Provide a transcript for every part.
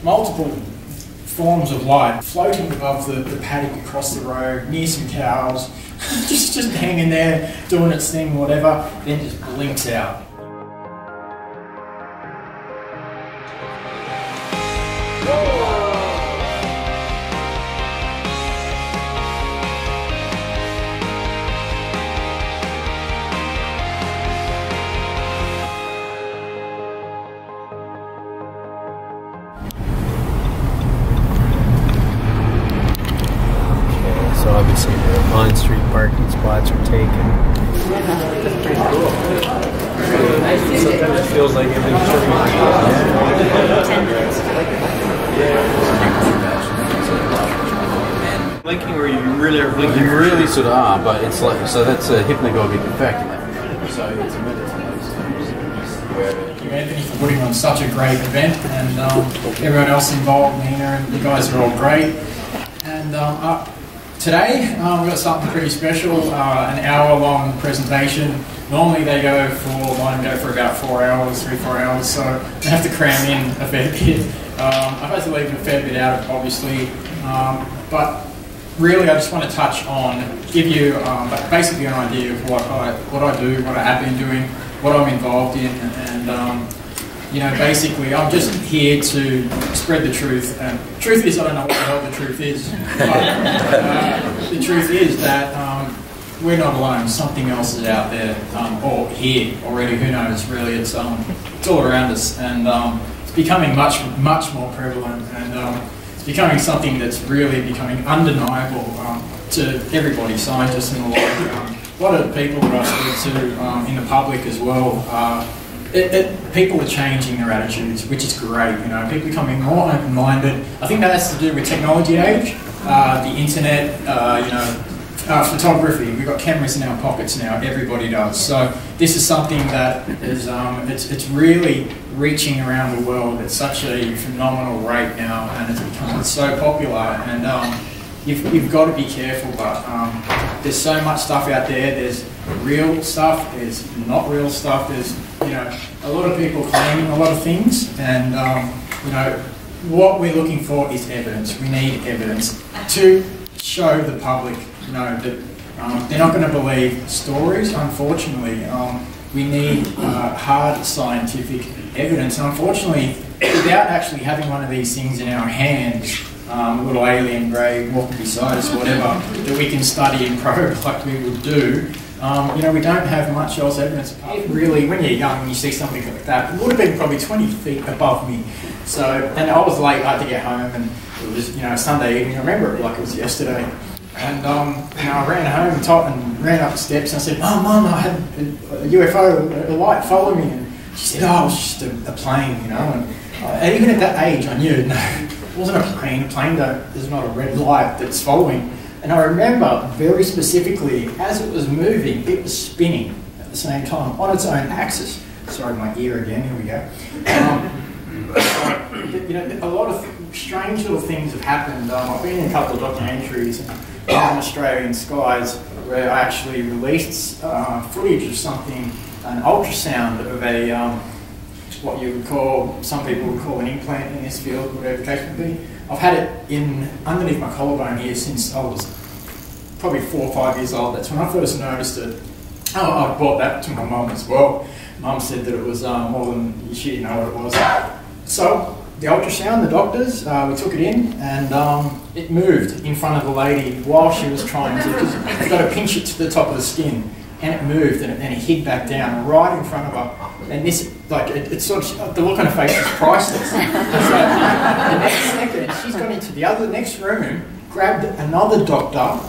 multiple forms of light floating above the paddock across the road, near some cows, just hanging there, doing its thing, whatever, then just blinks out. So obviously the on-street parking spots are taken. That's pretty cool. Sometimes it feels like everything's turning on. 10 minutes. Blinking where you really are blinking. You really sort of are, but it's like, so that's a hypnagogic effect. So it's a minute. Thank you, Anthony, for putting on such a great event, and everyone else involved, Nina, and you guys are all great. And today we've got something pretty special, an hour-long presentation. Normally they go for about 4 hours, 3-4 hours, so I have to cram in a fair bit. I've had to leave a fair bit out, obviously, but really I just want to touch on, give you basically an idea of what I do, what I have been doing, what I'm involved in, and you know, basically I'm just here to spread the truth. And truth is, I don't know what the hell the truth is, but the truth is that we're not alone. Something else is out there, or here already. Who knows? Really, it's all around us, and it's becoming much more prevalent, and it's becoming something that's really becoming undeniable to everybody, scientists and a lot of people that I speak to in the public as well. People are changing their attitudes, which is great. You know, people are becoming more open-minded. I think that has to do with technology age, the internet, you know, photography. We've got cameras in our pockets now. Everybody does. So this is something that is it's really reaching around the world at such a phenomenal rate now, and it's becoming so popular. And you've got to be careful. But there's so much stuff out there. There's real stuff. There's not real stuff. There's, you know, a lot of people claiming a lot of things, and you know, what we're looking for is evidence. We need evidence to show the public, you know, that they're not going to believe stories. Unfortunately, we need hard scientific evidence. And unfortunately, without actually having one of these things in our hands, a little alien grey walking beside us, whatever, that we can study and probe like we would do. You know, we don't have much else evidence. Really, when you're young and you see something like that, it would have been probably 20 feet above me. So, and I was late, I had to get home, and it was, you know, Sunday evening. I remember it like it was yesterday. And you know, I ran home and ran up the steps, and I said, "Oh, Mum, I had a UFO, a light follow me." And she said, "Oh, it was just a plane, you know." And even at that age, I knew, no, it wasn't a plane. A plane there's not a red light that's following. And I remember very specifically, as it was moving, it was spinning at the same time on its own axis. Sorry, my ear again. Here we go. You know, a lot of strange little things have happened. I've been in a couple of documentaries in Australian skies where I actually released footage of something, an ultrasound of a what you would call, some people would call an implant in this field, whatever the case may be. I've had it in underneath my collarbone here since I was probably 4 or 5 years old. That's when I first noticed it. Oh, I brought that to my mum as well. Mum said that it was more than, she didn't know what it was. So the ultrasound, the doctors, we took it in, and it moved in front of the lady while she was trying to, because you've got to pinch it to the top of the skin, and it moved, and it hid back down right in front of her. And this, like, it's sort of, the look on her face is priceless. So the next second, she's gone into the next room, grabbed another doctor,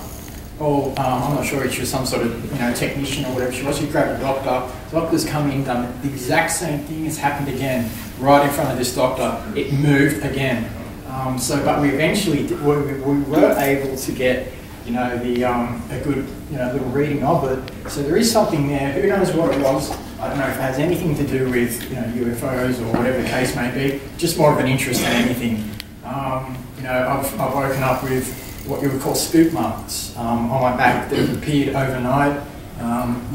or I'm not sure if she was some sort of, you know, technician or whatever she was. She grabbed a doctor. The doctor's come in, done the exact same thing has happened again, right in front of this doctor. It moved again. But we eventually we were able to get, you know, a good, you know, little reading of it. So there is something there. Who knows what it was? I don't know if it has anything to do with, you know, UFOs or whatever the case may be. Just more of an interest than anything. You know, I've woken up with what you would call spook marks on my back that have appeared overnight. You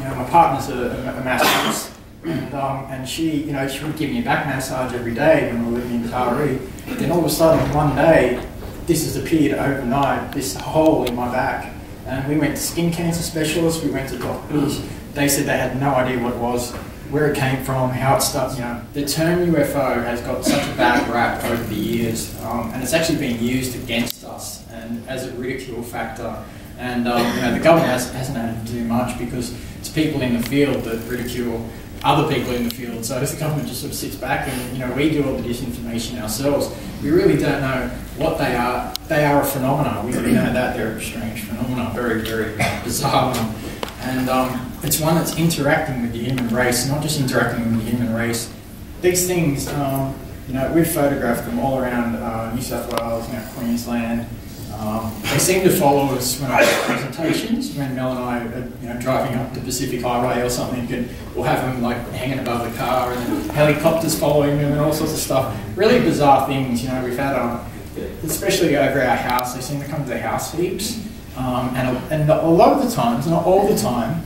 know, my partner's a masochist, and she, you know, she would give me a back massage every day when we were living in Taree. Then all of a sudden, one day, this has appeared overnight, this hole in my back. And we went to skin cancer specialists, we went to doctors. They said they had no idea what it was, where it came from, how it started. You know, the term UFO has got such a bad rap over the years, and it's actually been used against us and as a ridicule factor. And you know, the government hasn't had to do much because it's people in the field that ridicule other people in the field. So the government just sort of sits back and, you know, we do all the disinformation ourselves. We really don't know what they are. They are a phenomena. We know that they're a strange phenomena, very, very bizarre one. And it's one that's interacting with the human race, not just interacting with the human race. These things, you know, we've photographed them all around New South Wales, you know, Queensland. They seem to follow us when I do presentations, when Mel and I are, you know, driving up the Pacific Highway or something, and we'll have them like hanging above the car and helicopters following them and all sorts of stuff. Really bizarre things, you know, we've had, especially over our house, they seem to come to the house heaps. And a lot of the times, not all the time,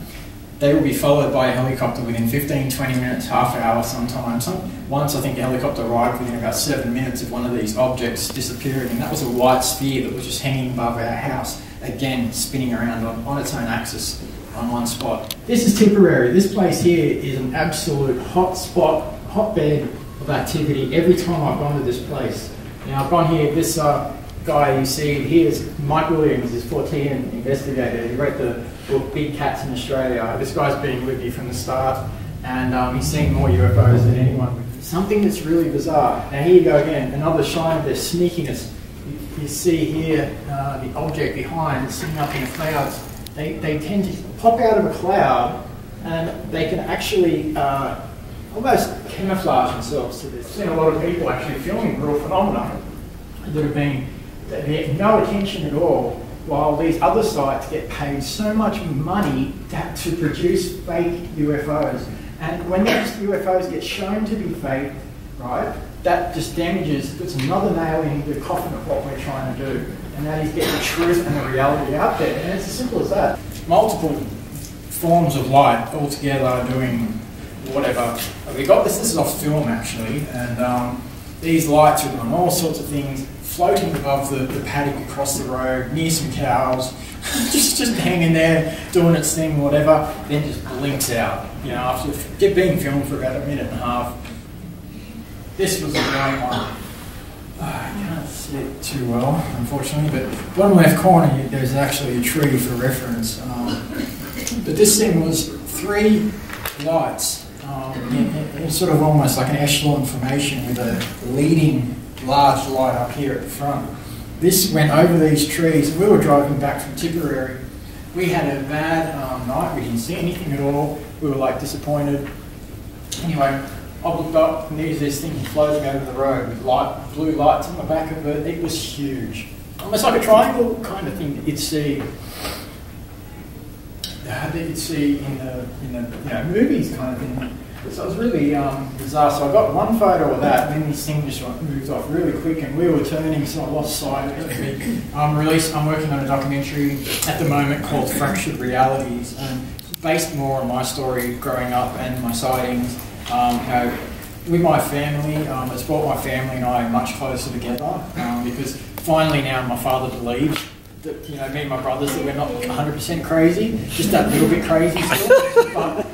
they will be followed by a helicopter within 15, 20 minutes, half hour sometimes. Once I think a helicopter arrived within about 7 minutes of one of these objects disappearing, and that was a white sphere that was just hanging above our house, again spinning around on its own axis on one spot. This is Tipperary. This place here is an absolute hotbed of activity every time I've gone to this place. Now I've gone here, this guy you see here is Mike Williams, this Fortean investigator. He wrote the book Big Cats in Australia. This guy's been with me from the start, and he's seen more UFOs than anyone. Something that's really bizarre. Now here you go again, another sign of their sneakiness. You see here the object behind sitting up in the clouds. They tend to pop out of a cloud, and they can actually almost camouflage themselves to this. I've seen a lot of people actually filming real phenomena that have been, they have no attention at all, while these other sites get paid so much money to produce fake UFOs. And when those UFOs get shown to be fake, right, that just damages, puts another nail in the coffin of what we're trying to do. And that is get the truth and the reality out there. And it's as simple as that. Multiple forms of light all together doing whatever. We got this is off film actually, and these lights are doing all sorts of things, floating above the paddock across the road, near some cows, just hanging there, doing its thing, whatever, then just blinks out. You know, after being filmed for about a minute and a half. This was a great one. I can't see it too well, unfortunately, but bottom left corner there's actually a tree for reference. But this thing was 3 lights in sort of almost like an echelon formation with a leading large light up here at the front. This went over these trees. We were driving back from Tipperary. We had a bad night. We didn't see anything at all. We were like disappointed. Anyway, I looked up and there's this thing floating over the road with blue lights on the back of it. It was huge. Almost like a triangle kind of thing that you'd see. That you'd see in the you know, movies kind of thing. So it was really bizarre. So I got one photo of that, and then this thing just moved off really quick, and we were turning, so I lost sight of it. I'm working on a documentary at the moment called Fractured Realities, based more on my story growing up and my sightings. You know, with my family, it's brought my family and I much closer together because finally now my father believes that, you know, me and my brothers, that we're not 100% crazy, just that little bit crazy still. But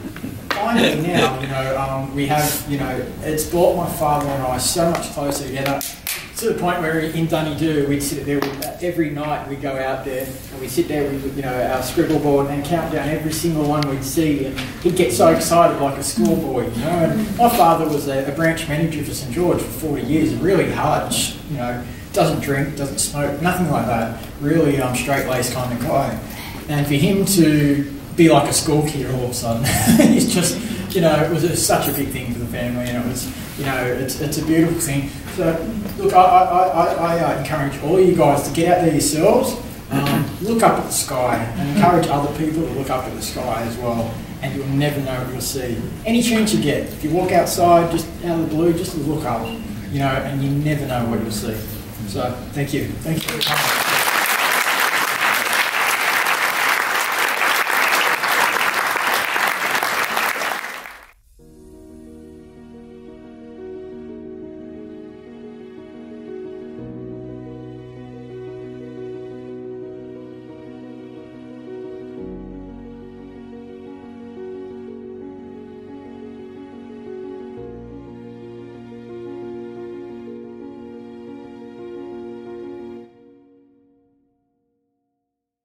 finally now, you know, we have, you know, it's brought my father and I so much closer together to the point where in Dunedoo we'd sit there every night. We'd go out there and we'd sit there with, you know, our scribble board and count down every single one we'd see, and he'd get so excited like a schoolboy, you know. And my father was a branch manager for St George for 40 years, really hard, you know, doesn't drink, doesn't smoke, nothing like that. Really straight-laced kind of guy. And for him to be like a school kid all of a sudden, it's just, you know, it was such a big thing for the family, and it was, you know, it's a beautiful thing. So, look, I encourage all you guys to get out there yourselves, look up at the sky, and encourage other people to look up at the sky as well, and you'll never know what you'll see. Any chance you get, if you walk outside, just out of the blue, just look up, you know, and you never know what you'll see. So, thank you. Thank you.